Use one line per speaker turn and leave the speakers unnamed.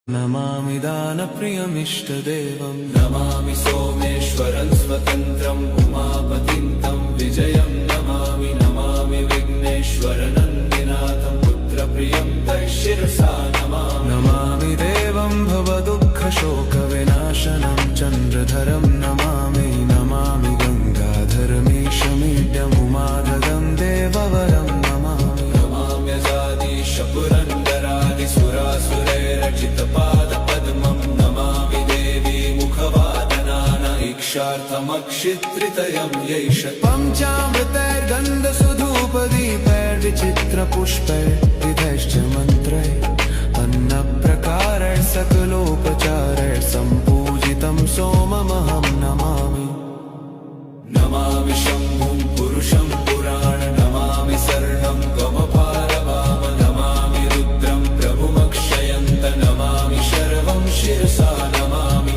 नमामि दानप्रियमिष्टदेवं
नमामि सोमेश्वरं स्वतन्त्रम् उमापतिं तं विजयं नमामि नमामि विघ्नेश्वरनन्दिनाथं पुत्रप्रियं तैशिरसा नमामि
नमामि देवं भवदुःखशोकविनाशनं चन्द्रधरं नमामि नमामि गङ्गाधरमीशमीड्यमुमाददं देववरं नमामि
नमाम्यजादिशपुरन्दरादिसुरासुरैरचितपादपद्मं नमामि देवी मुखवादनान इक्षार्थमक्षित्रितयं यैष
पञ्चामृतैर्गन्धसुधूपदीपैर्विचित्रपुष्पैर्विधैश्च मन्त्रैः अन्नप्रकारैः सकलोपचारैः सम्पूजितं सोममहं नमामि
नमामि शम्भुं पुरुषं पुराण नमामि शरणं गमपारवाम नमामि रुद्रं प्रभुमक्षयन्त नमामि शर्वं शिरसा नमामि